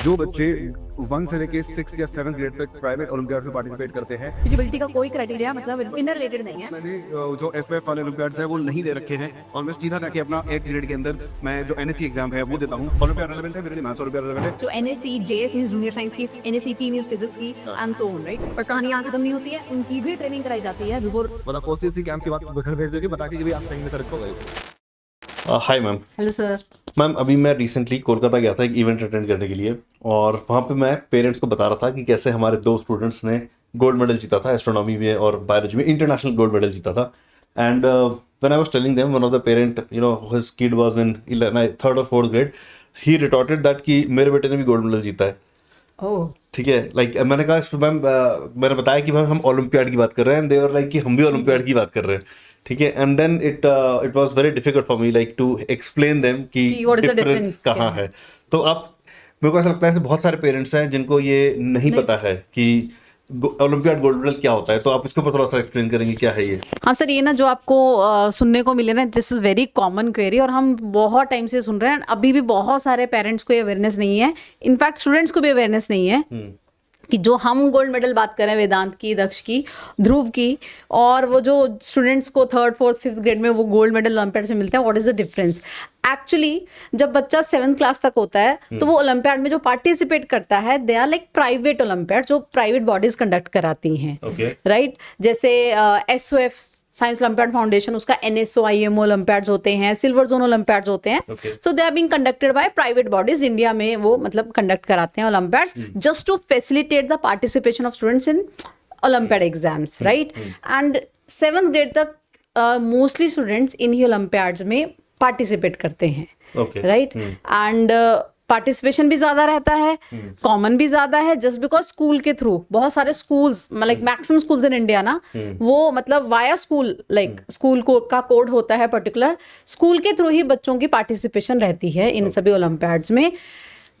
जो बच्चे 1 से लेके 6 या 7 ग्रेड तक प्राइवेट ओलंपियाड्स में पार्टिसिपेट करते हैं, एलिजिबिलिटी का कोई क्राइटेरिया मतलब इनर रिलेटेड नहीं है। मैंने जो एसपीएफ वाले ओलंपियाड्स है वो नहीं दे रखे हैं और मैं सीधा जाके अपना 8 ग्रेड के अंदर मैं जो एनएससी एग्जाम है वो देता हूँ। ओलंपियाड रेलेवेंट है मेरे लिए, मैथ्स ओलंपियाड रेलेवेंट है। So NSC JS means junior science की, एनएससी मींस फिजिक्स की एंड सो ऑन, राइट। पर कहानी यहाँ खत्म नहीं होती है, उनकी भी ट्रेनिंग कराई जाती है बिफोर। मतलब पोस्टिंग कैंप की बात घर भेज दोगे, बता के कि आप कहीं में सेलेक्ट हो गए। Hi ma'am. Hello sir. Ma'am अभी मैं रिसेंटली कोलकाता गया था एक इवेंट अटेंड करने के लिए और वहाँ पे मैं पेरेंट्स को बता रहा था कि कैसे हमारे 2 स्टूडेंट्स ने गोल्ड मेडल जीता था एस्ट्रोनॉमी में और बायोलॉजी में, इंटरनेशनल गोल्ड मेडल जीता था। And when I was telling them, one of the parent, you know, his kid was in 3rd और 4th grade, he retorted that कि मेरे बेटे ने भी गोल्ड मेडल जीता है। ओह ठीक है, लाइक मैंने कहा मैम, मैंने बताया कि मैम हम ओलंपियाड की बात कर रहे हैं, एंड दे वर लाइक कि हम भी ओलंपियाड की बात कर रहे हैं। ठीक है, and then it was very difficult for me like to explain them कि what is the difference difference कहाँ क्या है। तो आप, मेरे को ऐसा लगता है कि बहुत सारे पेरेंट्स हैं जिनको ये नहीं पता है कि ओलंपियाड गोल्ड मेडल क्या होता है, तो आप इसके ऊपर थोड़ा सा एक्सप्लेन करेंगे क्या है ये। हाँ सर, ये ना जो आपको सुनने को मिले ना, this is very common query और हम बहुत टाइम से सुन रहे हैं। अभी भी बहुत सारे पेरेंट्स को ये अवेयरनेस नहीं है, इनफैक्ट स्टूडेंट्स को भी अवेयरनेस नहीं है कि जो हम गोल्ड मेडल बात करें वेदांत की, दक्ष की, ध्रुव की, और वो जो स्टूडेंट्स को 3rd, 4th, 5th ग्रेड में वो गोल्ड मेडल ओलंपियाड से मिलता है, what is the difference. Actually जब बच्चा 7th क्लास तक होता है तो वो ओलंपियाड में जो पार्टिसिपेट करता है, they are like private olympiad जो प्राइवेट बॉडीज कंडक्ट कराती हैं, राइट। जैसे एसओएफ साइंस ओलंपियाड फाउंडेशन, उसका एनएसओ आईएमओ ओलंपियाड्स होते हैं, सिल्वर जोन ओलंपियाड्स होते हैं। So they are being conducted by private bodies. India में वो मतलब कंडक्ट कराते हैं olympiads just to facilitate the participation of students in olympiad exams, right. And 7th grade तक मोस्टली स्टूडेंट्स इन्हीं ओलंपियाड्स में पार्टिसिपेट करते हैं, राइट। एंड पार्टिसिपेशन भी ज्यादा रहता है, कॉमन भी ज्यादा है, जस्ट बिकॉज स्कूल के थ्रू बहुत सारे schools, like maximum schools in India ना, वो मतलब वाया स्कूल, लाइक स्कूल का कोड होता है पर्टिकुलर, स्कूल के थ्रू ही बच्चों की पार्टिसिपेशन रहती है इन सभी ओलंपियाड्स में।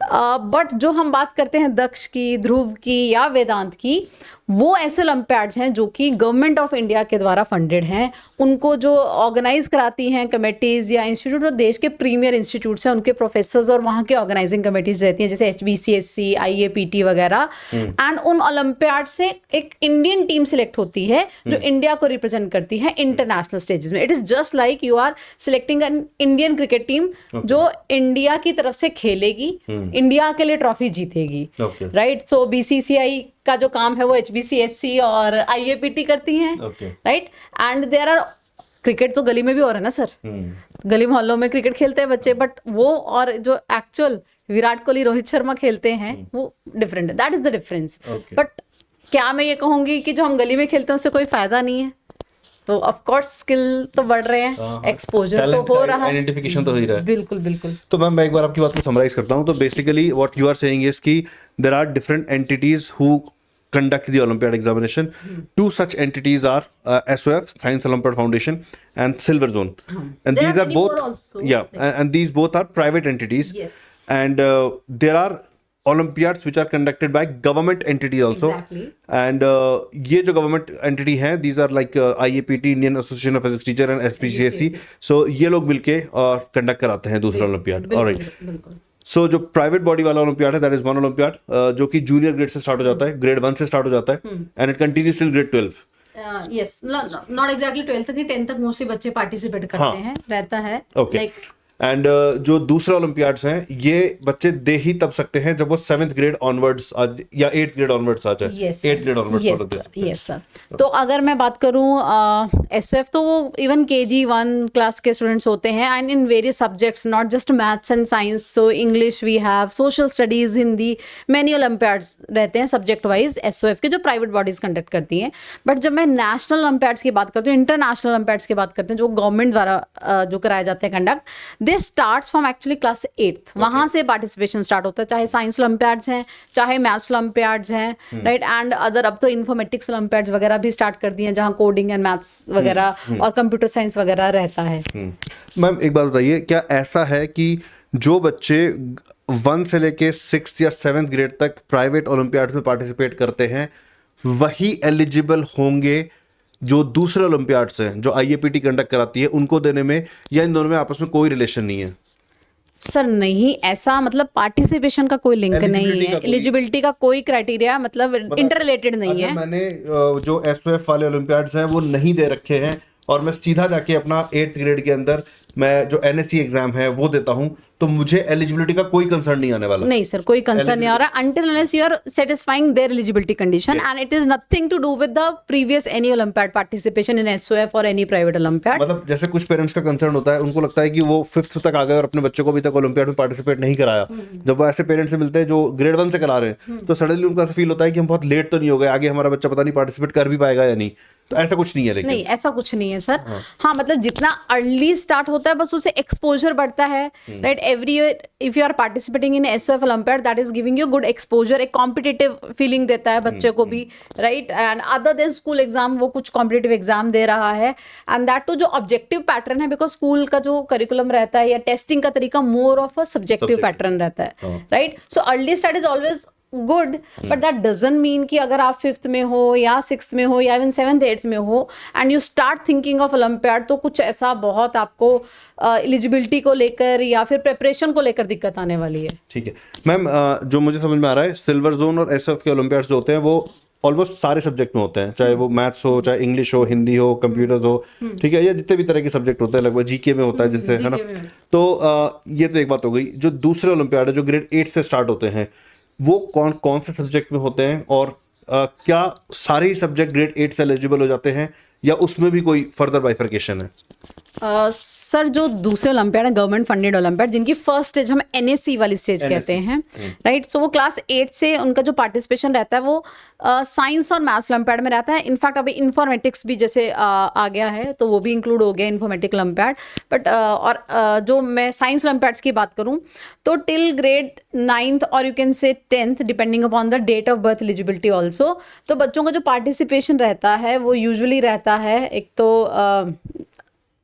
बट जो हम बात करते हैं दक्ष की, ध्रुव की या वेदांत की, वो ऐसे ओलंपियाड्स हैं जो कि गवर्नमेंट ऑफ इंडिया के द्वारा फंडेड हैं। उनको जो ऑर्गेनाइज कराती हैं कमेटीज या इंस्टीट्यूट, और देश के प्रीमियर इंस्टीट्यूट्स हैं, उनके प्रोफेसर्स और वहाँ के ऑर्गेनाइजिंग कमेटीज रहती हैं, जैसे HBCSC, IAPT वगैरह। एंड उन ओलंपियाड से एक इंडियन टीम सिलेक्ट होती है जो इंडिया को रिप्रेजेंट करती है इंटरनेशनल स्टेजेस में। It is just like you are selecting an Indian cricket team जो इंडिया की तरफ से खेलेगी, इंडिया के लिए ट्रॉफी जीतेगी, राइट। सो BCCI का जो काम है वो HBCSC और IAPT करती हैं, right. And there are, cricket तो गली में भी हो रहा है ना सर, गली मोहल्लों में क्रिकेट खेलते हैं बच्चे, बट वो और जो एक्चुअल विराट कोहली, रोहित शर्मा खेलते हैं वो डिफरेंट है, that is the difference. But क्या मैं ये कहूंगी कि जो हम गली में खेलते हैं उससे कोई फायदा नहीं है? तो ऑफ कोर्स स्किल तो बढ़ रहे हैं, एक्सपोजर तो हो रहा है, आइडेंटिफिकेशन तो हो ही रहा है। बिल्कुल बिल्कुल। तो मैम मैं एक बार आपकी बात को समराइज करता हूँ। तो basically what you are saying is कि there are different entities who conduct the Olympiad examination. 2 such entities are SOF, Science Olympiad Foundation, and Silver Zone. And There these are are many both, more also. yeah, and these both are private entities. Yes. And there are Olympiads which are conducted by government entities also. Exactly. And ये जो government entity हैं, these are like IAPT, Indian Association of Physics Teacher, and SPCSC. So ये लोग मिलके conduct कराते हैं दूसरा Olympiad. All right. बिल्कुल। सो जो प्राइवेट बॉडी वाला ओलंपियाड है, दैट इज वन ओलंपियाड जो कि जूनियर ग्रेड से स्टार्ट हो जाता है, ग्रेड 1 से स्टार्ट हो जाता है, and it continues till grade 12। Yes, not exactly 12th तक, 10th तक मोस्टली बच्चे पार्टिसिपेट करते हैं, रहता है, लाइक। एंड जो दूसरे ओलंपियाड्स हैं, ये बच्चे दे ही तब सकते हैं जब वो 7th ग्रेड ऑनवर्ड्स या 8th ग्रेड ऑनवर्ड्स आ जाए। 8th grade onwards. Yes sir. तो अगर मैं बात करूं SOF, तो वो इवन KG1 क्लास के स्टूडेंट्स होते हैं, and in various subjects, not just maths and science. So English we have, social studies, Hindi, many olympiads रहते हैं सब्जेक्ट वाइज SOF के, जो प्राइवेट बॉडीज कंडक्ट करती हैं। बट जब मैं नेशनल ओलंपियाड्स की बात करती हूँ, इंटरनेशनल ओलंपियाड्स की बात करते हैं, जो गवर्नमेंट द्वारा जो कराए जाते हैं conduct, they starts from actually class 8th। वहां से पार्टिसिपेशन स्टार्ट होता है, चाहे साइंस ओलंपियाड्स हैं, चाहे मैथ्स ओलंपियाड्स हैं, राइट। एंड अदर, अब तो इन्फॉर्मेटिक्स ओलंपियाड्स वगैरह भी स्टार्ट कर दिए हैं, जहां कोडिंग एंड मैथ्स वगैरह और कंप्यूटर साइंस वगैरह रहता है। मैम एक बात बताइए, क्या ऐसा है कि जो बच्चे 1 से लेके 6th या 7th ग्रेड तक प्राइवेट ओलंपियाड्स में पार्टिसिपेट करते हैं वही एलिजिबल होंगे जो दूसरे ओलंपियाड्स हैं जो IAPT कंडक्ट कराती है उनको देने में, या इन दोनों में आपस में कोई रिलेशन नहीं है? सर नहीं, ऐसा मतलब पार्टिसिपेशन का कोई लिंक नहीं Eligibility है, का कोई- एलिजिबिलिटी का कोई क्राइटेरिया मतलब इंटर रिलेटेड नहीं अगर है। मैंने जो एसओएफ वाले ओलंपियाड्स हैं वो नहीं दे रखे हैं और मैं सीधा जाके अपना 8th ग्रेड के अंदर मैं जो एनएससी एग्जाम है वो देता हूं, तो मुझे एलिजिबिलिटी का कोई कंसर्न नहीं आने वाला। नहीं सर, कोई कंसर्न नहीं आ रहा until unless you are satisfying their eligibility condition and it is nothing to do with the previous any Olympiad participation in SOF or any private Olympiad. मतलब जैसे कुछ पेरेंट्स का कंसर्न होता है, उनको लगता है कि वो 5th तक आ गए और अपने बच्चों को अभी तक ओलंपियाड में पार्टिसिपेट नहीं कराया। जब वो ऐसे पेरेंट्स से मिलते हैं जो ग्रेड 1 से करा रहे हैं, तो सडनली उनको ऐसा फील होता है कि हम बहुत लेट तो नहीं हो गए, आगे हमारा बच्चा पता नहीं पार्टिसिपेट कर भी पाएगा या नहीं। तो ऐसा कुछ नहीं है लेकिन नहीं, ऐसा कुछ नहीं है सर। हाँ मतलब जितना अर्ली स्टार्ट होता है बस उसे एक्सपोजर बढ़ता है, right. Every year if you are participating in SOF olympiad that is giving you good exposure, एक कॉम्पिटिटिव फीलिंग देता है बच्चे को भी, right. And other than school exam वो कुछ कॉम्पिटिटिव एग्जाम दे रहा है एंड दैट टू जो ऑब्जेक्टिव पैटर्न है, बिकॉज स्कूल का जो करिकुलम रहता है या टेस्टिंग का तरीका more of a subjective pattern रहता है, right. So early start is always good, but that doesn't mean कि अगर आप 5th में हो या 6th में हो या इवन 7th 8th में हो and you start thinking of olympiad, तो कुछ ऐसा बहुत आपको एलिजिबिलिटी को लेकर या फिर प्रिपरेशन को लेकर दिक्कत आने वाली है। ठीक है मैम, जो मुझे समझ में आ रहा है सिल्वर जोन और एसएफ के ओलंपियाड्स जो होते हैं वो ऑलमोस्ट सारे सब्जेक्ट में होते हैं, चाहे वो मैथ्स हो, चाहे इंग्लिश हो, हिंदी हो, कंप्यूटर्स हो, ठीक है, या जितने भी तरह के सब्जेक्ट होते हैं, लगभग जीके में होता है जिससे, है ना। तो ये तो एक बात हो गई। जो दूसरे ओलंपियाड है जो ग्रेड 8 से स्टार्ट होते हैं, वो कौन कौन से सब्जेक्ट में होते हैं और क्या सारे ही सब्जेक्ट ग्रेड 8 से एलिजिबल हो जाते हैं या उसमें भी कोई फर्दर बाइफर्केशन है? सर जो दूसरे ओलंपियाड है गवर्नमेंट फंडेड ओलंपियाड, जिनकी फर्स्ट स्टेज हम एनएससी वाली स्टेज कहते हैं, राइट। सो वो क्लास 8 से उनका जो पार्टिसिपेशन रहता है वो साइंस और मैथ्स ओलंपियाड में रहता है। इनफैक्ट अभी इंफॉर्मेटिक्स भी जैसे आ गया है तो वो भी इंक्लूड हो गया इंफॉर्मेटिक ओलंपियाड। बट जो मैं साइंस ओलंपियाड्स की बात करूँ तो टिल ग्रेड 9th और you can say 10th depending upon the date of birth eligibility also, तो बच्चों का जो पार्टिसिपेशन रहता है वो यूजुअली रहता है, एक तो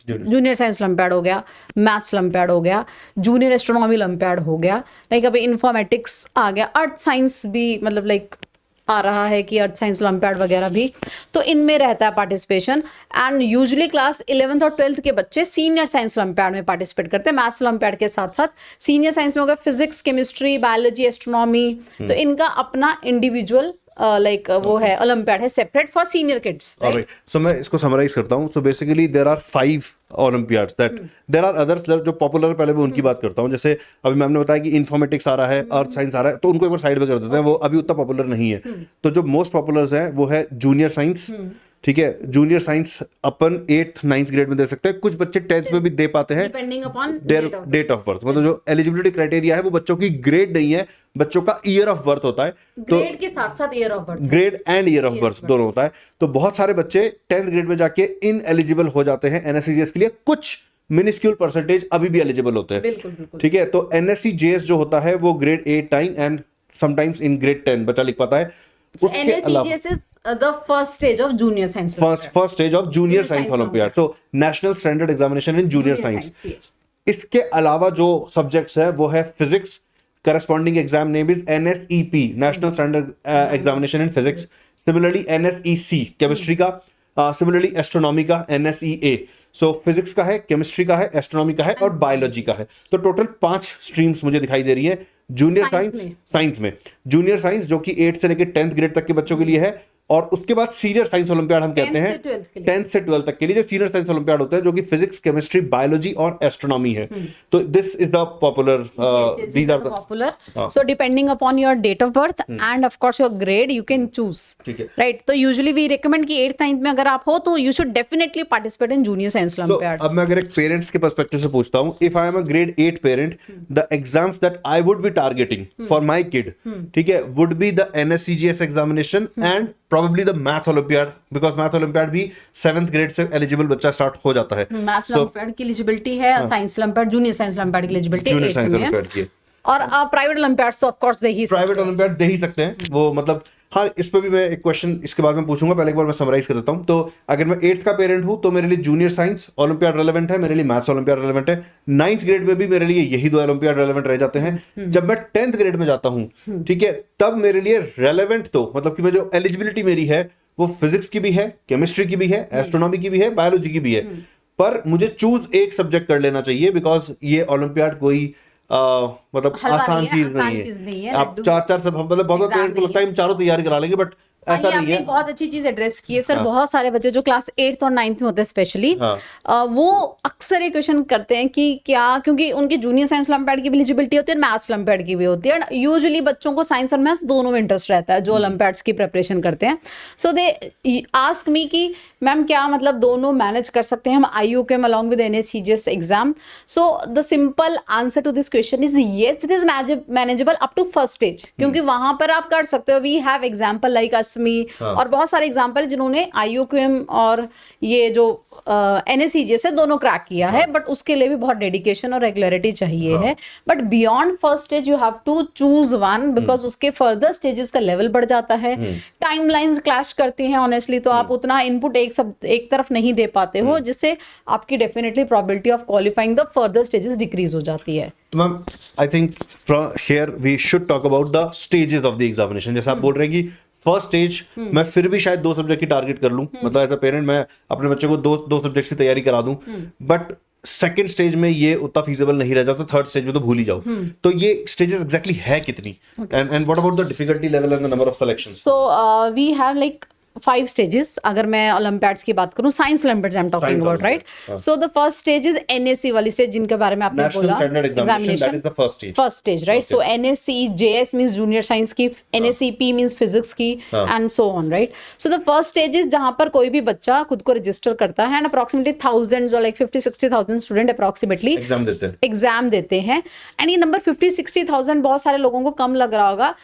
जूनियर साइंस ओलंपियाड हो गया, मैथ्स ओलंपियाड हो गया, जूनियर एस्ट्रोनॉमी ओलंपियाड हो गया, लाइक अभी इंफॉर्मेटिक्स आ गया, अर्थ साइंस भी मतलब लाइक आ रहा है कि अर्थ साइंस ओलंपियाड वगैरह भी, तो इनमें रहता है participation. And usually class 11th और 12th के बच्चे सीनियर साइंस ओलंपियाड में पार्टिसिपेट करते हैं, मैथ्स ओलंपियाड के साथ साथ सीनियर साइंस में होगा फिजिक्स, केमिस्ट्री, बायोलॉजी, एस्ट्रोनॉमी, तो इनका अपना इंडिविजुअल लाइक वो है ओलंपियाड है separate for senior kids. Alright, so मैं इसको समराइज करता हूं। So basically there are 5 olympiads that there are others जो पॉपुलर, पहले मैं उनकी बात करता हूं। जैसे अभी मैम ने बताया कि इन्फॉर्मेटिक्स आ रहा है, अर्थ साइंस आ रहा है, तो उनको एक बार साइड में कर देते हैं, वो अभी उतना पॉपुलर नहीं है। तो जो मोस्ट पॉपुलर है वो है जूनियर साइंस, ठीक है। जूनियर साइंस अपन 8th 9th ग्रेड में दे सकते हैं, कुछ बच्चे 10th में भी दे पाते हैं depending upon date of birth. मतलब जो एलिजिबिलिटी क्राइटेरिया है वो बच्चों की ग्रेड नहीं है, बच्चों का ईयर ऑफ बर्थ होता है। तो ग्रेड के साथ साथ year of birth, grade and year of birth दोनों होता है। तो बहुत सारे बच्चे 10th ग्रेड में जाके इन एलिजिबल हो जाते हैं एनएससीजीएस के लिए, कुछ मिनिस्क्यूल परसेंटेज अभी भी एलिजिबल होते हैं, बिल्कुल बिल्कुल, ठीक है। तो एनएससीजीएस जो होता है वो grade 8 9 and sometimes in grade 10 बच्चा लिख पाता है। NSCGS is the first stage of junior science Olympiad. First stage of junior science olympiad, so national standard examination in junior science. yes. इसके अलावा जो सब्जेक्ट्स है वो है physics, corresponding enzyme name is NSEP, national standard examination in physics. Similarly NSEC chemistry का, similarly astronomy का NSEA। सो physics का है, केमिस्ट्री का है, एस्ट्रोनॉमी का है और बायोलॉजी का है। तो टोटल 5 स्ट्रीम्स मुझे दिखाई दे रही है जूनियर साइंस में। जूनियर साइंस जो कि 8 से लेकर 10th ग्रेड तक के बच्चों के लिए है, और उसके बाद सीनियर साइंस ओलंपियाड हम कहते हैं 10th से 12th तक के लिए, जो सीनियर साइंस ओलंपियाड होते हैं जो कि फिजिक्स, केमिस्ट्री, बायोलॉजी और एस्ट्रोनॉमी है। तो this is the popular, these are the popular. So depending upon your date of birth and of course your grade you can choose, ठीक है, राइट। तो यूजुअली वी रिकमेंड कि 8th 9th में अगर आप हो तो you should definitely participate in junior science olympiad. अब मैं अगर एक पेरेंट्स के पर्सपेक्टिव से पूछता हूं, if I am a grade 8 parent, the exams that I would be targeting for my kid, ठीक है, would be the NSCGS examination and probably the math olympiad, because math olympiad भी 7th grade से eligible बच्चा start हो जाता है। Maths olympiad की eligibility है, science olympiad, junior science olympiad की एलिजिबिलिटी जूनियर साइंस ओलंपियाड की, और प्राइवेट ओलंपियाड्स तो ऑफ कोर्स दे ही प्राइवेट ओलंपियाड दे ही सकते हैं वो, मतलब हाँ, इस पे भी मैं एक क्वेश्चन इसके बाद में पूछूंगा, पहले एक बार मैं समराइज कर देता हूं। तो अगर मैं 8th का पेरेंट हूं तो मेरे लिए जूनियर साइंस ओलंपियाड रेलेवेंट है, मेरे लिए मैथ्स ओलंपियाड रेलेवेंट है। 9th ग्रेड में भी मेरे लिए यही 2 ओलंपियाड रेलेवेंट रह जाते हैं। जब मैं 10th ग्रेड में जाता हूं, ठीक है, तब मेरे लिए रेलेवेंट, तो मतलब कि मैं जो एलिजिबिलिटी मेरी है वो फिजिक्स की भी है, केमिस्ट्री की भी है, एस्ट्रोनॉमी की भी है, बायोलॉजी की भी है, पर मुझे चूज एक सब्जेक्ट कर लेना चाहिए, बिकॉज ये ओलंपियाड कोई मतलब हलवा आसान नहीं है, चीज आसान नहीं चीज नहीं है। है, आप लड्डू चार चार सब मतलब बहुत एग्जाम पेरेंट्स को नहीं लगता है हम चारों तैयारी करा लेंगे, बट ऐसा ये नहीं आपने है। बहुत अच्छी चीज एड्रेस की है सर। हाँ। बहुत सारे बच्चे जो क्लास 8th और 9th में होते हैं स्पेशली, हाँ। वो अक्सर ये क्वेश्चन करते हैं कि क्या, क्योंकि उनकी जूनियर साइंस ओलंपियाड की भी एलिजिबिलिटी होती है और मैथ्स ओलंपियाड की भी होती है। यूजुअली बच्चों को साइंस और मैथ्स दोनों में इंटरेस्ट रहता है जो ओलंपियाड्स की प्रिपरेशन करते हैं। सो दे आस्क मी कि मैम क्या मतलब दोनों मैनेज कर सकते हैं हम IUCAM along with NSCGS exam? So the simple answer to this question is yes, it is manageable up to first stage, क्योंकि वहां पर आप कर सकते हो। वी हैव एग्जाम्पल लाइक असमी और बहुत सारे एग्जाम्पल जिन्होंने IUCAM और ये जो NSCGS है दोनों क्रैक किया है, बट उसके लिए भी बहुत डेडिकेशन और रेगुलरिटी चाहिए है। But beyond first stage you have to choose one, because उसके फर्दर स्टेजेस का लेवल बढ़ जाता है, टाइमलाइंस क्लैश करती हैं ऑनेस्टली, तो आप उतना इनपुट एक तरफ नहीं दे पाते हो, जिससे आपकी definitely probability of qualifying the further stages decrease हो जाती है। तो ma'am I think from here we should talk about the stages of the examination. जैसे आप बोल रहे हैं कि फर्स्ट स्टेज मैं फिर भी शायद 2 सब्जेक्ट की टारगेट कर लूं, मतलब एज अ पेरेंट मैं अपने बच्चे को दो सब्जेक्ट की तैयारी करा दूं, बट सेकंड स्टेज में ये उतना फीजिबल नहीं रह जाता, थर्ड स्टेज में तो भूल ही जाओ। तो ये स्टेजेस एग्जैक्टली है कितनी, and what about the difficulty level and the number of selection? So we have like 5 stages. अगर मैं ओलंपियाड्स की बात करूं, science olympiads I am talking about, right? So the first stage is NSE वाली stage जिनके बारे में आपने National बोला, Standard Examination, that is the first stage. First stage, right? So NSE JS means junior science की, NSEP means physics की, and so on, right? So the first stage is जहां पर कोई भी बच्चा खुद को रजिस्टर करता है, एंड अप्रोक्सीमेटली थाउजेंड्स और लाइक 50-60,000 स्टूडेंट अप्रोक्सीमेटली एग्जाम देते हैं। एंड ये नंबर 50-60,000 बहुत सारे लोगों को कम लग रहा होगा।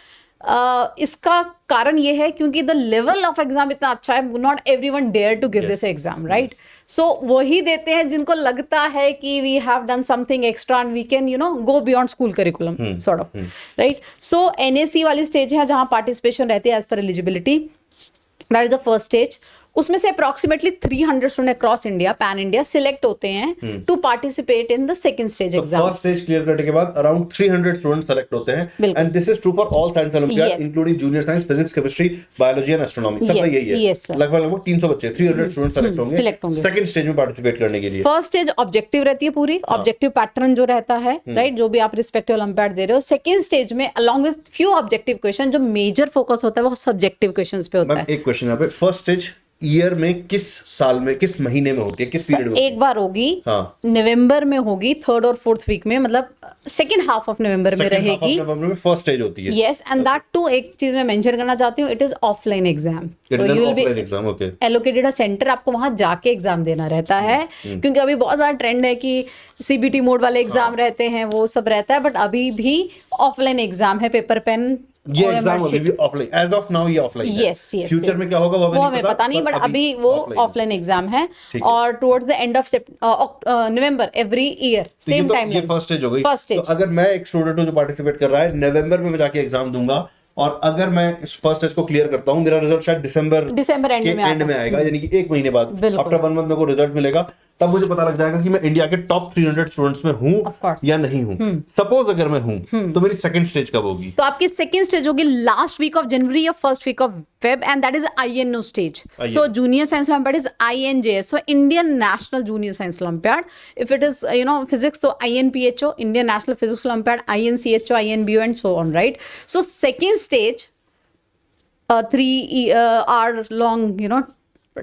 इसका कारण ये है क्योंकि द लेवल ऑफ एग्जाम इतना अच्छा है, not everyone dare to give this exam, right? So वही देते हैं जिनको लगता है कि we have done something extra and we can go beyond school curriculum sort of, right? So NSE वाली स्टेज है जहां पार्टिसिपेशन रहती है एज पर eligibility, that is the first stage. उसमें से approximately 300 student across India, pan India select होते हैं to participate in the second stage exam. First stage clear करने के बाद अराउंड 300 स्टूडेंट्स सेलेक्ट होते हैं, and this is true for all science olympiad including junior science, physics, chemistry, biology and astronomy. सब यही है। Yes, sir. लगभग 300 बच्चे, 300 स्टूडेंट्स सेलेक्ट होंगे सेकंड स्टेज में पार्टिसिपेट करने के लिए। फर्स्ट स्टेज ऑब्जेक्टिव रहती है पूरी, ऑब्जेक्टिव पैटर्न जो रहता है, राइट? जो भी आप रिस्पेक्टिव ओलंपियाड दे रहे हो। सेकंड स्टेज में along with few objective question, जो मेजर फोकस होता है वो सब्जेक्टिव क्वेश्चंस पे होता मैम है। एक क्वेश्चन यहाँ पे, फर्स्ट स्टेज ईयर में किस साल में, किस महीने में होती है, किस पीरियड में? एक बार होगी, हाँ। नवंबर में होगी, 3rd और 4th वीक में, मतलब सेकंड हाफ ऑफ नवंबर में रहेगी। नवंबर में फर्स्ट स्टेज होती है। यस, एंड दैट टू एक चीज मैं मेंशन करना चाहती हूँ, it is offline exam. It is an offline exam, okay. Allocated a centre, आपको वहां जाके एग्जाम देना रहता है, क्योंकि अभी बहुत ज्यादा ट्रेंड है कि CBT मोड वाले एग्जाम रहते हैं, वो सब रहता है, बट अभी भी ऑफलाइन एग्जाम है, पेपर पेन। ये एग्जाम अभी भी ऑफलाइन, एज ऑफ नाउ ये ऑफलाइन है। यस, फ्यूचर में क्या होगा वो हमें पता नहीं, बट अभी वो ऑफलाइन एग्जाम है, और towards the end of November every year same time. ये फर्स्ट स्टेज हो गई। First stage. तो अगर मैं एक स्टूडेंट हूं जो पार्टिसिपेट कर रहा है, नवंबर में मैं जाके एग्जाम दूंगा, और अगर मैं इस फर्स्ट स्टेज को क्लियर करता हूं, मेरा रिजल्ट शायद दिसंबर एंड में आएगा, यानी कि 1 महीने बाद, आफ्टर 1 मंथ मेरे को रिजल्ट मिलेगा, तब मुझे पता लग जाएगा कि मैं इंडिया के टॉप 300 स्टूडेंट्स में हूं या नहीं हूं। सपोज अगर मैं हूं, तो मेरी सेकंड स्टेज कब होगी? तो आपकी सेकंड स्टेज होगी लास्ट वीक ऑफ जनवरी या first week of Feb, and that is INO stage. So junior science olympiad is INJS, so Indian national junior science olympiad. If it is physics, तो INPHO, Indian national physics olympiad, INCHO, INBO and so on, right? So second stage 3 hour long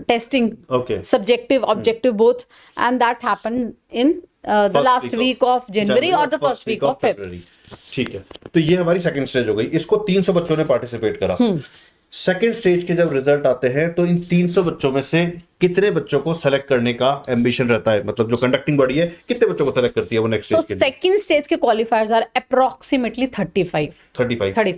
testing, okay, subjective, objective both, and that happened in the last week of January or the first week of February. ठीक है, तो ये हमारी second stage हो गई। इसको 300 बच्चों ने पार्टिसिपेट करा। सेकंड स्टेज के जब रिजल्ट आते हैं, तो इन 300 बच्चों में से कितने बच्चों को सेलेक्ट करने का एम्बिशन रहता है? मतलब जो कंडक्टिंग बॉडी है, कितने बच्चों को सेलेक्ट करती है वो नेक्स्ट स्टेज के लिए? सेकंड स्टेज के क्वालिफायर्स आर अप्रोक्सीमेटली 35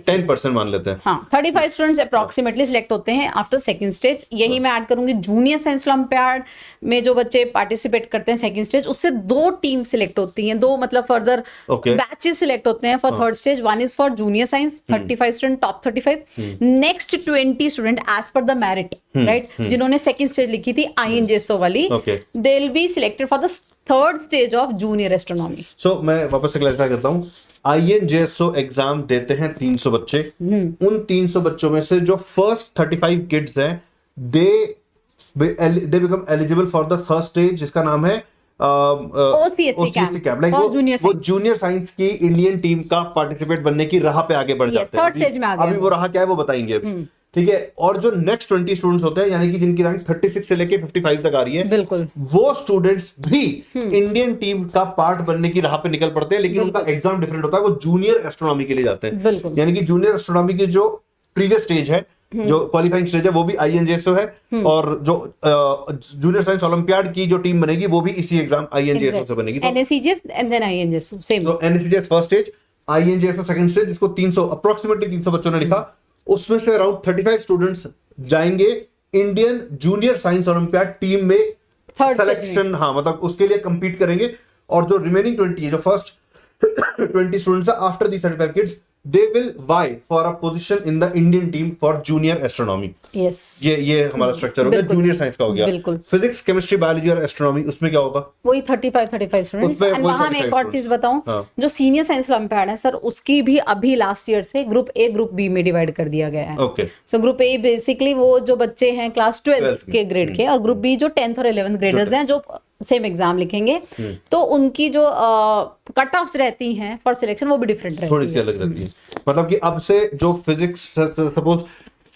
10% मान लेते हैं। हाँ, 35 स्टूडेंट्स अप्रोक्सीमेटली सिलेक्ट होते हैं आफ्टर सेकंड स्टेज। यही मैं ऐड करूंगी, जूनियर साइंस ओलंपियाड में जो बच्चे पार्टिसिपेट करते हैं सेकंड स्टेज, उससे 2 टीम सिलेक्ट होती हैं, 2 मतलब फर्दर बैचेस सिलेक्ट होते हैं for third stage. One is for junior science, 35 student, top 35, next 20 student as per the merit, right, जिन्होंने सेकंड स्टेज लिखी थी INJSO वाली, they will be selected for the third stage of junior astronomy. So मैं वापस से clarify करता हूँ, INJSO exam देते हैं 300 बच्चे। उन 300 बच्चों में से जो फर्स्ट 35 किड्स हैं, they become eligible for the third stage, जिसका नाम है OCSC camp like for junior वो science. जूनियर साइंस की इंडियन टीम का पार्टिसिपेट बनने की राह पे आगे बढ़ Yes, जाते हैं। third stage में आ गए अभी वो राह क्या है वो बताएंगे अभी, ठीक है। और जो नेक्स्ट 20 स्टूडेंट्स होते हैं, यानी कि जिनकी रैंक 36 से लेके 55 तक आ रही है, बिल्कुल वो स्टूडेंट्स भी इंडियन टीम का पार्ट बनने की राह पे निकल पड़ते हैं, लेकिन उनका एग्जाम डिफरेंट होता है। वो जूनियर एस्ट्रोनॉमी के लिए जाते हैं, बिल्कुल। यानी कि जूनियर एस्ट्रोनॉमी की जो प्रीवियस स्टेज है, जो क्वालिफाइंग स्टेज है, वो भी INJSO है, और जो जूनियर साइंस ओलंपियाड की जो टीम बनेगी वो भी इसी एग्जाम INJSO से बनेगी। तो NSCGS and then INJSO same. NSCGS first stage, INJSO second stage, जिसको 300 अप्रोक्सीमेटली 300 बच्चों ने लिखा, उसमें से अराउंड 35 स्टूडेंट्स जाएंगे Indian junior science olympiad team में Third सिलेक्शन, हाँ मतलब उसके लिए compete करेंगे। और जो रिमेनिंग 20 है, जो फर्स्ट 20 स्टूडेंट्स है, after the 35 kids, they will vie for a position in the Indian team for junior astronomy. Yes. ये हमारा स्ट्रक्चर हो गया, बिल्कुल। जूनियर साइंस का हो गया। बिल्कुल। फिजिक्स, केमिस्ट्री, बायोलॉजी और एस्ट्रोनॉमी, उसमें क्या होगा? वही 35 स्टूडेंट्स। उसमें एंड वही वहां मैं 35 एक और चीज बताऊं, हाँ। जो सीनियर साइंस ओलंपियाड है सर, उसकी भी अभी लास्ट ईयर से ग्रुप A ग्रुप B में डिवाइड कर दिया गया है। Okay. So group A basically वो जो बच्चे हैं क्लास 12 के ग्रेड के, और ग्रुप B जो 10th और 11th ग्रेडर्स हैं जो सेम एग्जाम लिखेंगे, तो उनकी जो कट ऑफ्स रहती हैं फॉर सिलेक्शन वो भी डिफरेंट रहती थोड़ी सी अलग रहती है। मतलब कि अब से जो फिजिक्स, सपोज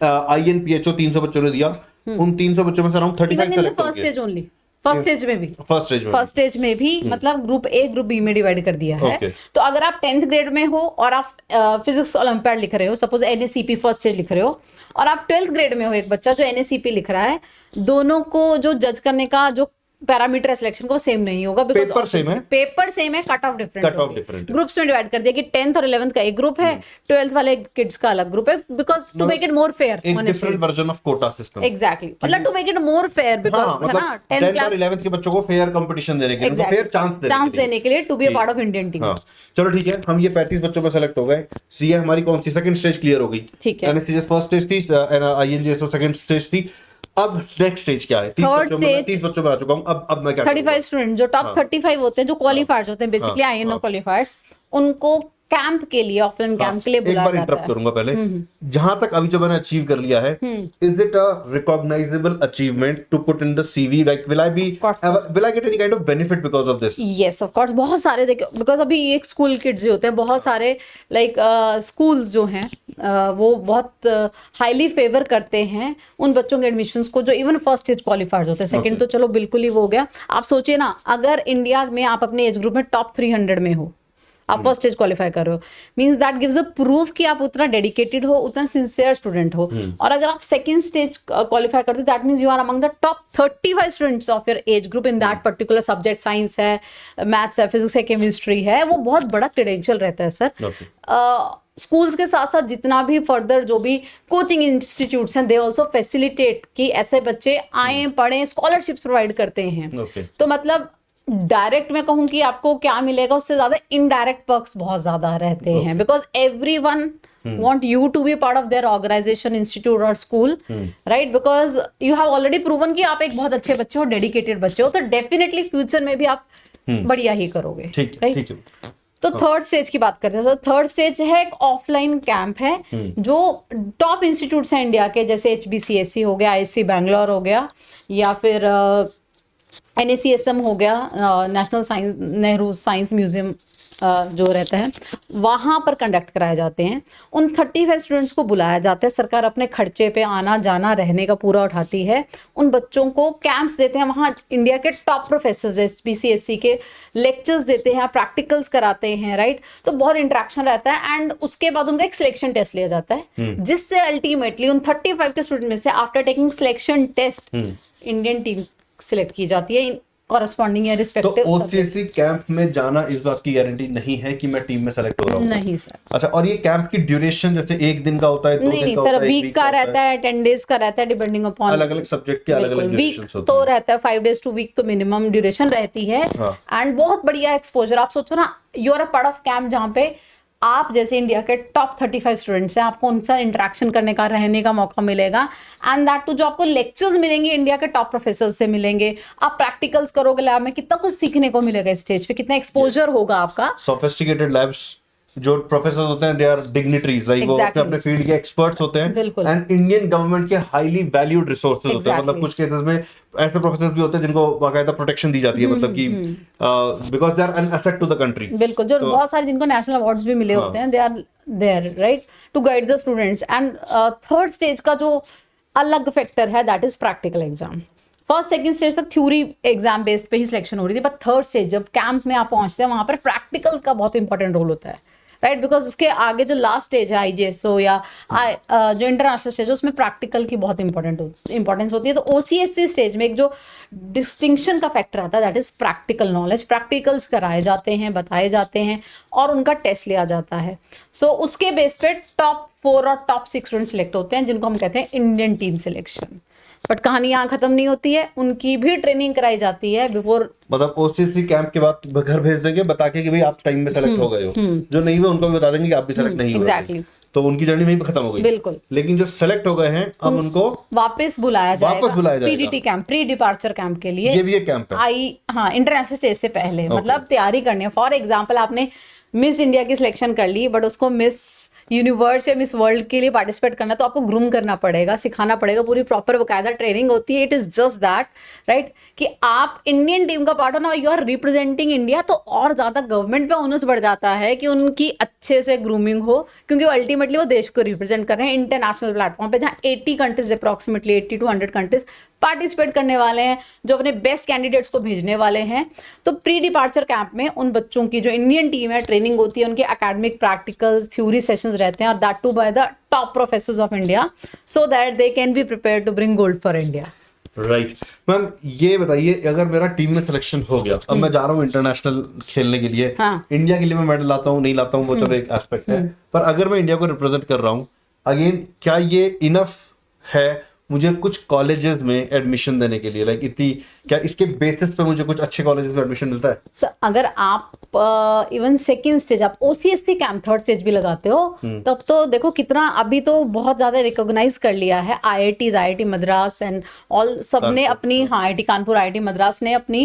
INPHO 300 बच्चों ने दिया, उन 300 बच्चों में से अराउंड 35 सेलेक्ट फर्स्ट होंगे। स्टेज ओनली, फर्स्ट स्टेज में भी फर्स्ट स्टेज में भी मतलब ग्रुप A ग्रुप B में डिवाइड कर दिया है। Okay. तो अगर आप 10th ग्रेड में हो और आप फिजिक्स ओलंपियाड लिख रहे हो, सपोज NSCP फर्स्ट स्टेज लिख रहे हो, और आप 12th ग्रेड में हो, एक बच्चा जो NSCP लिख रहा है, दोनों को जो जज करने का जो पैरामीटर सिलेक्शन को सेम नहीं होगा, बिकॉज़ पेपर सेम है, पेपर सेम है, कट ऑफ डिफरेंट है। ग्रुप्स में डिवाइड कर दिया कि 10th और 11th का एक ग्रुप है, 12th वाले किड्स का अलग ग्रुप है, because to make it more fair, एक different version of quota system. Exactly, मतलब to make it more fair, because हाँ, है ना 10th 10th और 11th के बच्चों को फेयर कंपटीशन देने के लिए, फेयर चांस देने के लिए to be a part of Indian team. हाँ, चलो ठीक है, हम ये 35 बच्चों में सेलेक्ट हो गए। ये हमारी कौन सी सेकंड स्टेज क्लियर हो गई? ठीक है। NSCGS फर्स्ट स्टेज थी, INJSO सेकंड स्टेज थी। अब नेक्स्ट स्टेज क्या है? 30 बच्चों में आ चुका हूं। अब मैं क्या 35 स्टूडेंट जो टॉप 35 होते हैं, जो क्वालिफायर्स होते हैं, बेसिकली INO क्वालिफायर्स, उनको कैंप के लिए, ऑफलाइन कैंप के लिए एक बुलाया बार जाता इंटरप्ट है। करूंगा पहले। जहां तक अभी जो मैंने अचीव कर लिया है, is it a recognisable achievement to put in the CV? Like will I get any kind of benefit because of this? Yes of course, बहुत सारे देखो, बिकॉज अभी एक स्कूल किड्स जो होते हैं, बहुत सारे लाइक स्कूल्स जो हैं वो बहुत हाईली फेवर करते हैं उन बच्चों के एडमिशंस को जो इवन फर्स्ट स्टेज क्वालिफायर्स होते हैं। सेकंड तो चलो बिल्कुल ही वो हो गया। आप सोचिए ना, अगर इंडिया में आप अपने एज ग्रुप में टॉप 300 में हो, आप फर्स्ट स्टेज क्वालिफाई कर रहे हो, means that gives a proof कि आप उतना डेडिकेटेड हो, उतना सिंसियर स्टूडेंट हो। और अगर आप सेकंड स्टेज क्वालिफाई करते हो, that means you are among the top 35 students of your age group in that particular subject. Science है, मैथ्स है, फिजिक्स है, केमिस्ट्री है, वो बहुत बड़ा क्रेडेंशियल रहता है सर। स्कूल्स के साथ साथ जितना भी फर्दर जो भी कोचिंग इंस्टीट्यूट्स हैं, दे ऑल्सो फैसिलिटेट कि ऐसे बच्चे आए पढ़ें, स्कॉलरशिप्स प्रोवाइड करते हैं। तो मतलब डायरेक्ट मैं कहूँ कि आपको क्या मिलेगा, उससे ज्यादा इनडायरेक्ट पर्क्स बहुत ज्यादा रहते हैं, because everyone want you to be part of their organization, institute or school, right? Because you have already proven कि आप एक बहुत अच्छे बच्चे हो, डेडिकेटेड बच्चे हो, तो डेफिनेटली फ्यूचर में भी आप बढ़िया ही करोगे, राइट? तो थर्ड स्टेज की बात करते हैं। तो थर्ड स्टेज है एक ऑफलाइन कैंप है, जो टॉप इंस्टीट्यूट्स हैं इंडिया के, जैसे HBCSE हो गया, ISC बैंगलोर हो गया, या फिर NACSM हो गया, national science Nehru science museum जो रहता है, वहाँ पर कंडक्ट कराए जाते हैं। उन 35 स्टूडेंट्स को बुलाया जाता है, सरकार अपने खर्चे पे आना जाना रहने का पूरा उठाती है। उन बच्चों को कैंप्स देते हैं, वहाँ इंडिया के टॉप प्रोफेसर्स HBCSE के लेक्चर्स देते हैं, प्रैक्टिकल्स कराते हैं, राइट? तो बहुत इंटरेक्शन रहता है, एंड उसके बाद उनका एक सिलेक्शन टेस्ट लिया जाता है, जिससे अल्टीमेटली उन 35 के स्टूडेंट में से after taking selection test Indian team select की जाती है कॉरेस्पॉन्डिंग या रिस्पेक्टिव। तो OCSC कैंप में जाना इस बात की गारंटी नहीं है कि मैं टीम में सेलेक्ट हो रहा हूँ? नहीं सर। अच्छा, और ये कैंप की ड्यूरेशन जैसे एक दिन का होता है, 2 दिन का होता है, वीक का रहता है, 10 डेज का रहता है, डिपेंडिंग अपॉन अलग अलग सब्जेक्ट के अलग अलग ड्यूरेशंस होते तो रहता है 5 डेज टू वीक तो मिनिमम ड्यूरेशन रहती है। एंड बहुत बढ़िया एक्सपोजर। आप सोचो ना, you are a part of camp जहाँ पे आप जैसे इंडिया के टॉप 35 स्टूडेंट्स हैं, आपको उनसे इंटरेक्शन करने का, रहने का मौका मिलेगा, एंड दैट टू जो आपको लेक्चर्स मिलेंगे इंडिया के टॉप प्रोफेसर से मिलेंगे, आप प्रैक्टिकल्स करोगे लैब में, कितना कुछ सीखने को मिलेगा, स्टेज पे कितना एक्सपोजर होगा आपका। सोफिस्टिकेटेड लैब्स जो प्रोफेसर होते हैं दे आर डिग्निटरीज, लाइक वो Exactly. अपने फील्ड के एक्सपर्ट्स होते हैं, बिल्कुल। एंड इंडियन गवर्नमेंट के हाईली वैल्यूड रिसोर्सेज होते हैं। Exactly. मतलब कुछ केसेस में ऐसे प्रोफेसर भी होते हैं जिनको बाकायदा प्रोटेक्शन दी जाती है, मतलब कि because they are an asset to the country. बिल्कुल, जो बहुत सारे जिनको नेशनल अवार्ड्स भी मिले होते हैं, they are there right to guide the students. And third stage का जो अलग फैक्टर है that is practical exam. First second stage तक थ्योरी एग्जाम बेस्ड पे ही सिलेक्शन हो रही थी, बट थर्ड स्टेज जब कैंप में आप पहुंचते हैं वहां पर प्रैक्टिकल्स का बहुत इंपॉर्टेंट रोल होता है, राइट? बिकॉज उसके आगे जो लास्ट स्टेज है IGSO या जो इंटरनेशनल स्टेज है उसमें प्रैक्टिकल की बहुत इंपॉर्टेंस होती है। तो OCSC स्टेज में एक जो डिस्टिंक्शन का फैक्टर आता है that is practical knowledge. Practicals कराए जाते हैं, बताए जाते हैं और उनका टेस्ट लिया जाता है। सो उसके बेस पे टॉप 4 और टॉप 6 स्टूडेंट सिलेक्ट होते हैं जिनको हम कहते हैं इंडियन टीम सिलेक्शन। बट कहानी यहाँ खत्म नहीं होती है, उनकी भी ट्रेनिंग कराई जाती है बिफोर। मतलब OCSC कैंप के बाद घर भेज देंगे बता के कि भाई आप टाइम में सेलेक्ट हो गए हो, जो नहीं हुए उनको भी बता देंगे कि आप भी सेलेक्ट नहीं हुए। Exactly. तो उनकी जर्नी वहीं पे खत्म हो गई। बिल्कुल। लेकिन जो सेलेक्ट हो गए हैं अब उनको वापस बुलाया जाएगा जाएगा। PDT camp, pre departure camp के लिए। ये भी एक कैंप है। हाँ, इंटरनेशनल स्टेज से पहले मतलब तैयारी करनी है। फॉर एग्जाम्पल आपने मिस इंडिया की सिलेक्शन कर ली, बट उसको मिस यूनिवर्स या मिस वर्ल्ड के लिए पार्टिसिपेट करना, तो आपको ग्रूम करना पड़ेगा, सिखाना पड़ेगा, पूरी प्रॉपर बकायदा ट्रेनिंग होती है। It is just that right कि आप इंडियन टीम का पार्ट हो ना, यू आर रिप्रेजेंटिंग इंडिया, तो और ज्यादा गवर्नमेंट पे ओनस बढ़ जाता है कि उनकी अच्छे से ग्रूमिंग हो, क्योंकि अल्टीमेटली वो देश को रिप्रेजेंट कर रहे हैं इंटरनेशनल प्लेटफॉर्म पे, जहाँ 80 countries approximately 80 to 100 countries participate करने वाले हैं, जो अपने बेस्ट कैंडिडेट्स को भेजने वाले हैं। तो प्री डिपार्चर कैंप में उन बच्चों की जो इंडियन टीम है ट्रेनिंग होती है, उनके एकेडमिक प्रैक्टिकल्स थ्योरी सेशंस रहते हैं, और that too by the top professors of India, so that they can be prepared to bring gold for India. Right ma'am, ये बताइए अगर मेरा टीम में सिलेक्शन हो गया, अब मैं जा रहा हूँ इंटरनेशनल खेलने के लिए, हाँ। इंडिया के लिए मैं मेडल लाता हूँ नहीं लाता हूँ वो चलो एक एस्पेक्ट है, पर अगर मैं इंडिया को रिप्रेजेंट कर रहा हूँ अगेन, क्या ये इनफ है मुझे कुछ कॉलेजेस में एडमिशन देने के लिए? लाइक इतनी, क्या इसके बेसिस पे मुझे कुछ अच्छे कॉलेजेस में एडमिशन मिलता है? सर अगर आप इवन सेकेंड स्टेज आप OCSC कैंप थर्ड स्टेज भी लगाते हो, तब तो देखो कितना, अभी तो बहुत ज्यादा रिकॉग्नाइज कर लिया है IIT मद्रास एंड ऑल, सबने अपनी, हाँ IIT कानपुर, IIT मद्रास ने अपनी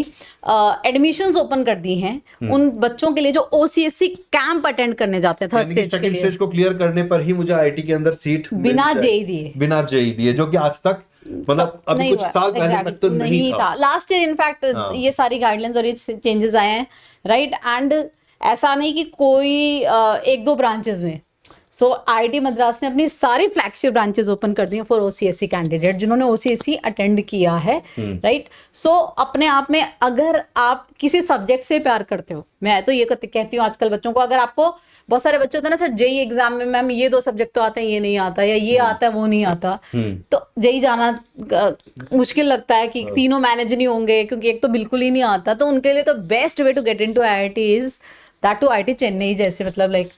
एडमिशंस ओपन कर दी हैं उन बच्चों के लिए जो OCSC कैंप अटेंड करने जाते हैं थर्ड स्टेज के सेकंड लिए, स्टेज को क्लियर करने पर ही मुझे IIT के अंदर सीट बिना JEE दिए, बिना JEE दिए, जो कि आज तक मतलब अभी नहीं कुछ हुआ, साल पहले exactly, तक तो नहीं था। लास्ट ईयर इनफैक्ट ये सारी गाइडलाइंस और ये चेंजेस आए हैं, राइट? एंड ऐसा नहीं कि कोई 1-2 ब्रांचेस में। सो IIT मद्रास ने अपनी सारी फ्लैगशिप ब्रांचेस ओपन कर दी हैं फॉर OCSC कैंडिडेट जिन्होंने OCSC अटेंड किया है, राइट? सो अपने आप में अगर आप किसी सब्जेक्ट से प्यार करते हो, मैं तो ये कहती हूँ आजकल बच्चों को, अगर आपको, बहुत सारे बच्चे होते हैं ना सर JEE एग्जाम में मैम ये 2 सब्जेक्ट तो आते हैं, ये नहीं आता, या ये आता है वो नहीं आता, तो JEE जाना मुश्किल लगता है कि तीनों मैनेज नहीं होंगे क्योंकि एक तो बिल्कुल ही नहीं आता, तो उनके लिए तो best way to get into IIT is that to IIT Chennai जैसे, मतलब लाइक,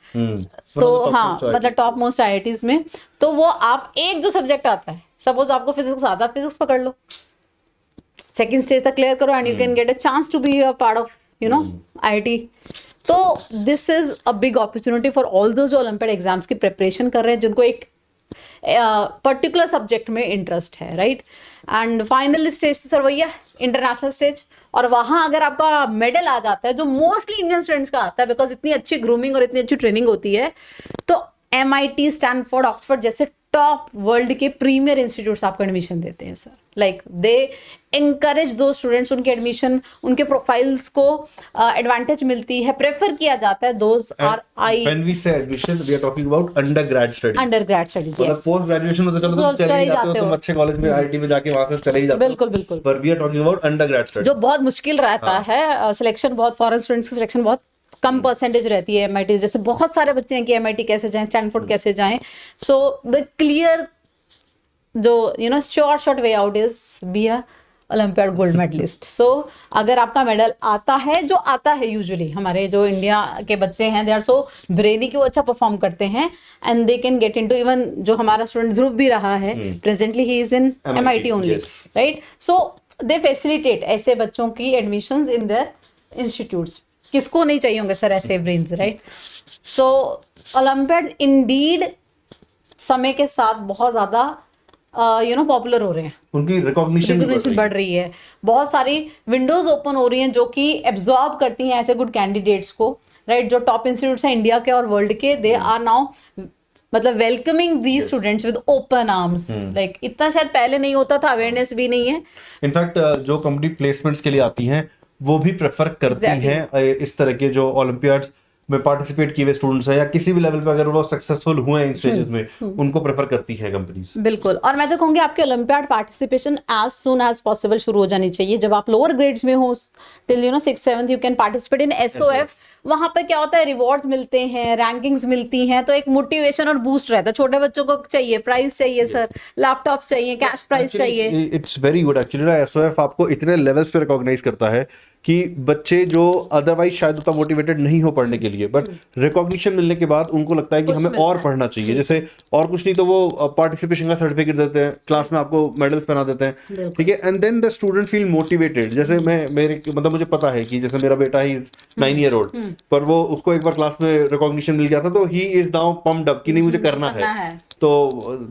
तो हाँ मतलब टॉप मोस्ट IITs में, तो वो आप एक जो सब्जेक्ट आता है, सपोज आपको फिजिक्स आता है, फिजिक्स पकड़ लो, सेकंड स्टेज तक क्लियर करो and you can get a chance to be a part of IIT। तो this is a big opportunity for all those जो ओलंपियाड एग्जाम्स की प्रिपरेशन कर रहे हैं, जिनको एक पर्टिकुलर सब्जेक्ट में इंटरेस्ट है, right? And final stage sir वही है इंटरनेशनल स्टेज, और वहां अगर आपका मेडल आ जाता है, जो मोस्टली इंडियन स्टूडेंट्स का आता है बिकॉज इतनी अच्छी ग्रूमिंग और इतनी अच्छी ट्रेनिंग होती है, तो MIT, स्टैनफोर्ड, ऑक्सफोर्ड जैसे टॉप वर्ल्ड के प्रीमियर इंस्टीट्यूट्स आपको एडमिशन देते हैं सर। लाइक दे एनकरेज दो स्टूडेंट्स, उनके एडमिशन, उनके प्रोफाइल्स को एडवांटेज मिलती है, प्रेफर किया जाता है। Those are when we say admission we are talking about undergrad studies, undergrad studies, मतलब पोस्ट ग्रेजुएशन में तो चलो तुम चले ही जाते हो, तुम अच्छे कॉलेज में IIT में जाके वहां से चले ही जाते हो, बिल्कुल बिल्कुल, पर we are talking about undergrad studies जो बहुत मुश्किल रहता है सिलेक्शन, बहुत फॉरेन स्टूडेंट्स की सिलेक्शन बहुत कम परसेंटेज रहती है। MIT जैसे बहुत सारे बच्चे हैं कि MIT कैसे जाएं, स्टैनफोर्ड कैसे जाएं, सो द क्लियर जो short way out is be a olympiad gold medallist. So अगर आपका मेडल आता है, जो आता है यूजुअली हमारे जो इंडिया के बच्चे हैं, दे आर सो ब्रेनी कि वो अच्छा परफॉर्म करते हैं and they can get into, even जो हमारा स्टूडेंट ध्रुव भी रहा है presently, he is in MIT only, right? So they facilitate ऐसे बच्चों की एडमिशंस इन देयर इंस्टीट्यूट्स। किसको नहीं चाहिए होंगे सर ऐसे ब्रेन्स, राइट? सो ओलंपियाड इंडीड समय के साथ बहुत ज्यादा पॉपुलर हो रहे हैं, उनकी रिकॉग्निशन बढ़ रही है, बहुत सारी विंडोज ओपन हो रही हैं जो कि एब्जॉर्ब करती हैं ऐसे गुड कैंडिडेट्स को, राइट, जो टॉप इंस्टीट्यूट्स हैं इंडिया के और वर्ल्ड के, दे आर नाउ मतलब welcoming these students with open arms. Like इतना शायद पहले नहीं होता था, अवेयरनेस भी नहीं है। इनफैक्ट जो कंपनी प्लेसमेंट्स के लिए आती हैं वो भी प्रेफर करती हैं इस तरह के जो ओलंपियाड्स में पार्टिसिपेट किए हुए स्टूडेंट्स हैं, या किसी भी लेवल पे अगर वो सक्सेसफुल हुए हैं इन स्टेजेस में, उनको प्रेफर करती है कंपनीज। बिल्कुल, और मैं तो कहूंगी आपके olympiad participation as soon as possible शुरू हो जानी चाहिए। जब आप लोअर ग्रेड्स में हो, till 6th-7th you can participate in SOF। वहां पर क्या होता है, रिवॉर्ड्स मिलते हैं, रैंकिंग्स मिलती हैं, तो एक मोटिवेशन और बूस्ट रहता है। छोटे बच्चों को चाहिए प्राइज चाहिए सर, लैपटॉप चाहिए, कैश प्राइज चाहिए। इट्स वेरी गुड एक्चुअली ना, SOF आपको इतने लेवल्स पे रिकॉग्नाइज करता है कि बच्चे जो अदरवाइज शायद उतना मोटिवेटेड नहीं हो पढ़ने के लिए, बट रिकॉग्निशन मिलने के बाद उनको लगता है कि हमें और पढ़ना चाहिए। जैसे और कुछ नहीं तो वो पार्टिसिपेशन का सर्टिफिकेट देते हैं, क्लास में आपको मेडल्स पहना देते हैं, ठीक है, and then the student feel motivated. जैसे मुझे पता है कि जैसे मेरा बेटा ही 9 year old, पर वो उसको एक बार क्लास में रिकॉग्निशन मिल गया था, तो he is now pumped up कि नहीं मुझे करना है। तो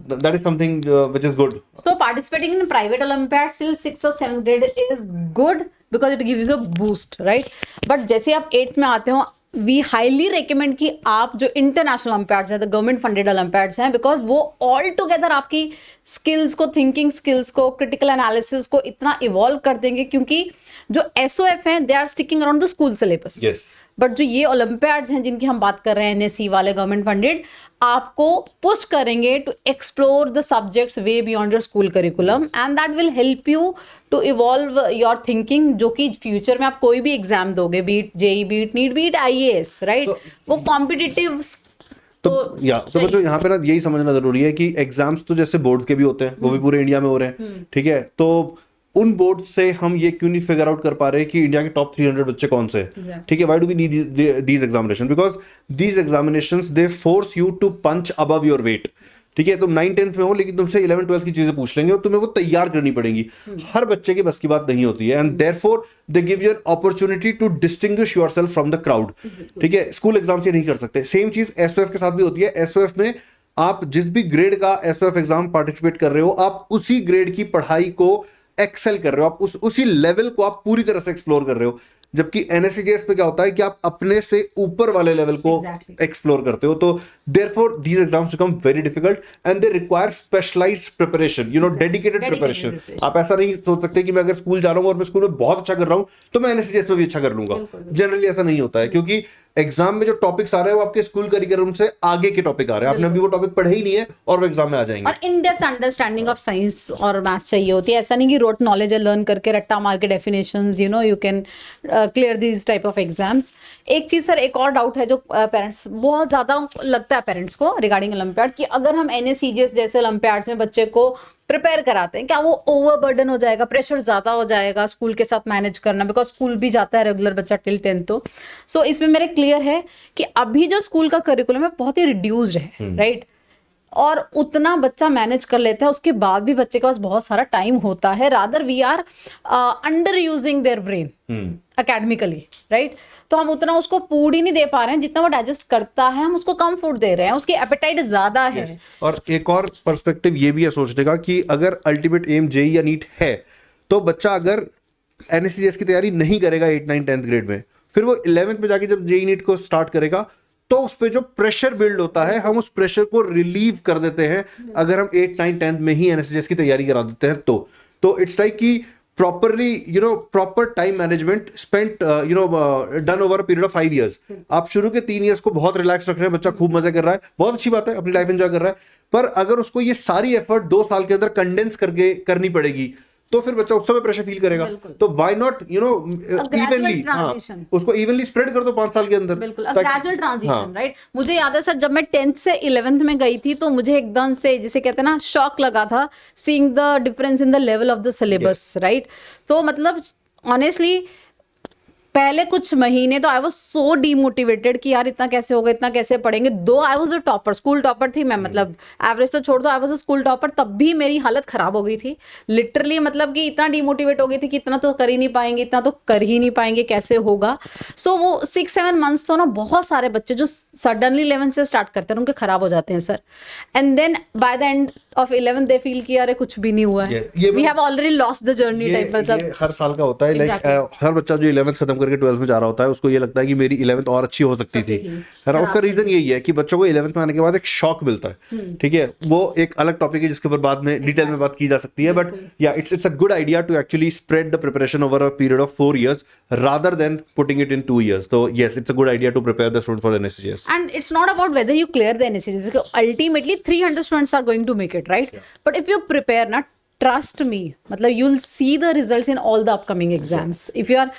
that is something which is good. So participating in private Olympiads till 6th or 7th grade is good because it gives you a boost, right? But जैसे आप 8th में आते हो, we highly recommend कि आप जो इंटरनेशनल ओलंपियाड्स हैं, the government funded olympiads हैं, बिकॉज वो ऑल टुगेदर आपकी स्किल्स को, थिंकिंग स्किल्स को, क्रिटिकल एनालिसिस को इतना इवॉल्व कर देंगे, क्योंकि जो SOF हैं they are sticking around the school syllabus. But जो ये ओलंपियाड्स हैं जिनकी हम बात कर रहे हैं, NSE वाले गवर्नमेंट फंडेड, आपको पुश करेंगे to explore the subjects way beyond your school curriculum, and that will help you to evolve your thinking, जो कि फ्यूचर में आप कोई भी एग्जाम दोगे, beat JEE, beat NEET, beat IAS, right, वो कॉम्पिटिटिव तो बच्चों यहाँ पे ना यही समझना जरूरी है कि एग्जाम्स तो जैसे बोर्ड के भी होते हैं, वो भी पूरे इंडिया में हो रहे हैं, ठीक है, तो उन बोर्ड से हम ये क्यों नहीं फिगर आउट कर पा रहे कि इंडिया के टॉप 300 बच्चे कौन से हैं, ठीक है, why do we need these examination, because these examinations they force you to punch above your weight, ठीक है। तुम 9th-10th में हो, लेकिन तुमसे 11th-12th की चीजें पूछ लेंगे और तुम्हें वो तैयार करनी पड़ेंगी। हर बच्चे के बस की बात नहीं होती है, and therefore they give you an opportunity to distinguish yourself from the crowd, ठीक है। स्कूल एग्जाम से नहीं कर सकते। सेम चीज SOF के साथ भी होती है। SOF में आप जिस भी ग्रेड का SOF एग्जाम पार्टिसिपेट कर रहे हो, आप उसी ग्रेड की पढ़ाई को एक्सेल कर रहे हो, आप उसी लेवल को आप पूरी तरह से एक्सप्लोर कर रहे हो। जबकि NSCJS पे क्या होता है कि आप अपने से ऊपर वाले लेवल को एक्सप्लोर करते हो। तो therefore these exams become very difficult and they require specialised preparation, dedicated preparation. आप ऐसा नहीं सोच सकते कि मैं अगर स्कूल जा रहा हूँ और मैं स्कूल में बहुत अच्छा कर रहा हूँ तो मैं NSCJS में भी अच्छा कर लूंगा। जनरली ऐसा नहीं होता है, क्योंकि एग्जाम में जो टॉपिक्स आ रहे हैं वो आपके स्कूल करिकुलम से आगे के टॉपिक आ रहे हैं, आपने अभी वो टॉपिक पढ़े ही नहीं है और वो एग्जाम में आ जाएंगे। और in depth understanding of science और मैथ्स चाहिए होती है। ऐसा नहीं कि रोट नॉलेज है, लर्न करके रट्टा मार के definitions, you can clear these type of exams. एक चीज सर, एक और डाउट है जो पेरेंट्स बहुत ज्यादा लगता है पेरेंट्स को रिगार्डिंग ओलंपियाड, कि अगर हम NSCJS जैसे ओलंपियाड्स में बच्चे को प्रिपेयर कराते हैं, क्या वो ओवरबर्डन हो जाएगा, प्रेशर ज्यादा हो जाएगा स्कूल के साथ मैनेज करना, बिकॉज स्कूल भी जाता है रेगुलर बच्चा टिल 10th। तो इसमें मेरे क्लियर है कि अभी जो स्कूल का करिकुलम है बहुत ही रिड्यूस्ड है, राइट, और उतना बच्चा मैनेज कर लेता है, उसके बाद भी बच्चे के पास बहुत सारा टाइम होता है। Rather we are under using their brain academically, right. तो हम उतना उसको फूड ही नहीं दे पा रहे हैं, जितना वो डाइजेस्ट करता है हम उसको कम फूड दे रहे हैं, उसकी एपेटाइट ज्यादा है। और एक और पर्सपेक्टिव ये भी है सोचने का कि अगर अल्टीमेट एम JEE या नीट है, तो बच्चा अगर NSCJS की तैयारी नहीं करेगा 8th, 9th, 10th ग्रेड में, फिर वो 11th में जाके जब JEE नीट को स्टार्ट करेगा, तो उस पे जो प्रेशर बिल्ड होता है, हम उस प्रेशर को रिलीव कर देते हैं अगर हम 8th, 9th, 10th में ही NSCJS की तैयारी करा देते हैं। तो इट्स लाइक कि properly proper time management spent done over a period of 5 years। आप शुरू के 3 years को बहुत रिलैक्स रख रहे हैं, बच्चा खूब मजा कर रहा है, बहुत अच्छी बात है, अपनी लाइफ एंजॉय कर रहा है, पर अगर उसको ये सारी एफर्ट 2 साल के अंदर कंडेंस करके करनी पड़ेगी, तो फिर बच्चा उस समय प्रेशर फील करेगा। तो व्हाई नॉट इवनली, उसको इवनली स्प्रेड कर दो 5 साल के अंदर। बिल्कुल, ग्रेजुअल ट्रांजिशन, राइट। मुझे याद है सर, जब मैं 10th से 11th में गई थी, तो मुझे एकदम से, जिसे कहते हैं ना, शॉक लगा था seeing the difference in the level of the syllabus, right. तो मतलब ऑनेस्टली पहले कुछ महीने तो आई वाज सो डीमोटिवेटेड कि यार इतना कैसे होगा, इतना कैसे पढ़ेंगे। दो I was a topper, school topper थी मैं, मतलब एवरेज तो छोड़ दो, I was a school topper, तब भी मेरी हालत खराब हो गई थी लिटरली। मतलब कि इतना डीमोटिवेट हो गई थी कि इतना तो कर ही नहीं पाएंगे, इतना तो कर ही नहीं पाएंगे, कैसे होगा। सो वो 6-7 मंथ्स तो ना, बहुत सारे बच्चे जो सडनली 11 से स्टार्ट करते हैं उनके खराब हो जाते हैं sir. And then by the end of 11th they feel कि अरे कुछ भी नहीं हुआ है, ये we have already lost the journey type, ये मतलब हर साल का होता है। लाइक हर बच्चा जो 11th खत्म करके 12th में जा रहा होता है उसको ये लगता है कि मेरी 11th और अच्छी हो सकती थी, है ना। उसका रीजन यही है कि बच्चों को 11th में आने के बाद एक शॉक मिलता है, ठीक है। वो एक अलग टॉपिक है जिसके ऊपर बाद में डिटेल में बात की जा सकती है, but yeah it's a good idea to actually spread the preparation over a period of 4 years rather than putting it in 2 years. So yes, it's a good idea to prepare the student for NSCGS. and it's not about whether you clear the NSCGS. Ultimately 300 students are going to make it, right? But if you prepare na, trust me, मतलब you'll see the results in all the upcoming exams. If you are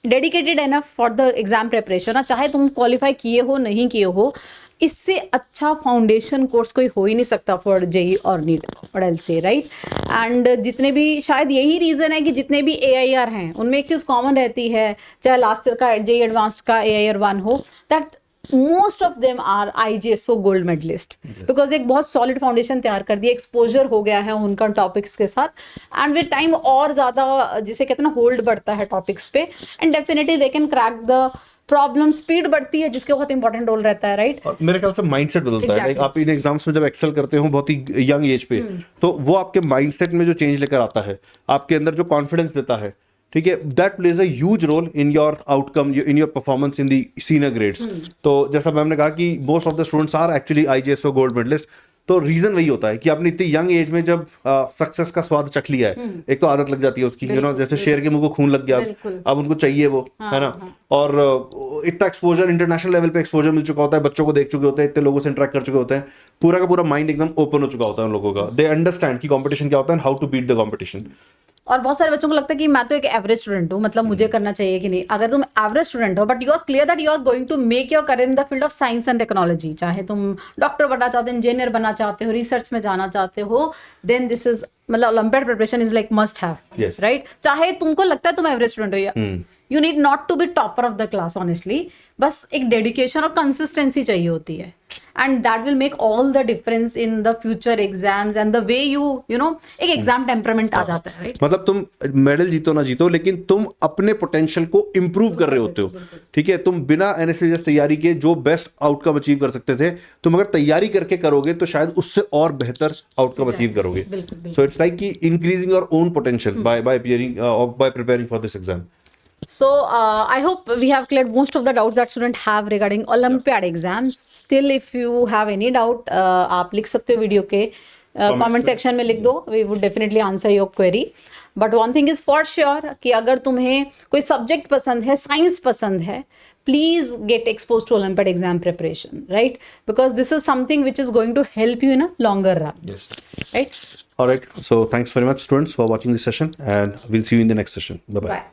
dedicated enough for the exam preparation, ना चाहे तुम qualify किए हो नहीं किए हो, इससे अच्छा फाउंडेशन कोर्स कोई हो ही नहीं सकता फॉर जेई और नीट और एलसीए, राइट। एंड जितने भी, शायद यही रीज़न है कि जितने भी AIR हैं उनमें एक चीज़ कॉमन रहती है, चाहे लास्ट ईयर का जेई एडवांस्ड का AIR 1 हो, that most of them are IGSO gold medallist, because एक बहुत सॉलिड फाउंडेशन तैयार कर दिया, एक्सपोजर हो गया है उनका टॉपिक्स के साथ, एंड विद टाइम और ज़्यादा जिसे कहते हैं ना होल्ड बढ़ता है टॉपिक्स पे, and definitely they can crack the problem, speed बढ़ती है जिसके बहुत इंपॉर्टेंट रोल रहता है, राइट। और मेरे ख्याल से माइंडसेट बदलता है। लाइक आप इन एग्जाम्स में जब एक्सेल करते हो बहुत ही यंग एज पे, तो वो आपके माइंडसेट में जो चेंज लेकर आता है, आपके अंदर जो कॉन्फिडेंस देता है, ठीक है, that plays a huge role in your outcome, in your performance in the senior grades. तो जैसा मैम ने कहा कि most of the students are actually IGSO gold medallist, तो रीजन वही होता है कि आपने इतनी यंग एज में जब सक्सेस का स्वाद चख लिया है, एक तो आदत लग जाती है उसकी, यू नो, जैसे शेर के मुंह को खून लग गया, अब उनको चाहिए वो, है ना। और इतना एक्सपोजर, इंटरनेशनल लेवल पे एक्सपोजर मिल चुका होता है, बच्चों को देख चुके होते हैं, इतने लोगों से इंटरेक्ट कर चुके होते हैं, पूरा का पूरा माइंड एकदम ओपन हो चुका होता है उन लोगों का। दे अंडरस्टैंड कि कंपटीशन क्या होता है, how to beat the competition. और बहुत सारे बच्चों को लगता है कि मैं तो एक एवरेज स्टूडेंट हूँ, मतलब मुझे करना चाहिए कि नहीं। अगर तुम एवरेज स्टूडेंट हो but you are clear that you are going to make your career in the field of science and technology, चाहे तुम डॉक्टर बनना चाहते हो, इंजीनियर बनना चाहते हो, रिसर्च में जाना चाहते हो, देन दिस इज, मतलब olympiad preparation is like must have, Yes. Right. चाहे तुमको लगता है तुम एवरेज स्टूडेंट हो, या you need not to be topper of the class, honestly, बस एक डेडिकेशन और कंसिस्टेंसी चाहिए होती है, and that will make all the difference in the future exams and the way you know, एक एग्जाम टेम्परामेंट आ जाता है, राइट। मतलब तुम मेडल जीतो ना जीतो, लेकिन तुम अपने पोटेंशियल को इम्प्रूव कर रहे होते हो, ठीक है। तुम बिना NSCGS तैयारी के जो बेस्ट आउटकम अचीव कर सकते थे, तुम अगर तैयारी करके करोगे तो शायद उससे और बेहतर आउटकम अचीव करोगे। सो इट्स लाइक कि increasing your own potential bye preparing for this exam. So I hope we have cleared most of the doubts that students have regarding Olympiad exams. Still, if you have any doubt, आप लिख सकते हो video के comment section में लिख दो, we would definitely answer your query. But one thing is for sure कि अगर तुम्हें कोई सब्जेक्ट पसंद है, साइंस पसंद है, please get exposed to Olympiad exam preparation, right? Because this is something which is going to help you in a longer run. Yes. Right? All right. So thanks very much, students, for watching this session, and we'll see you in the next session. Bye-bye. Bye.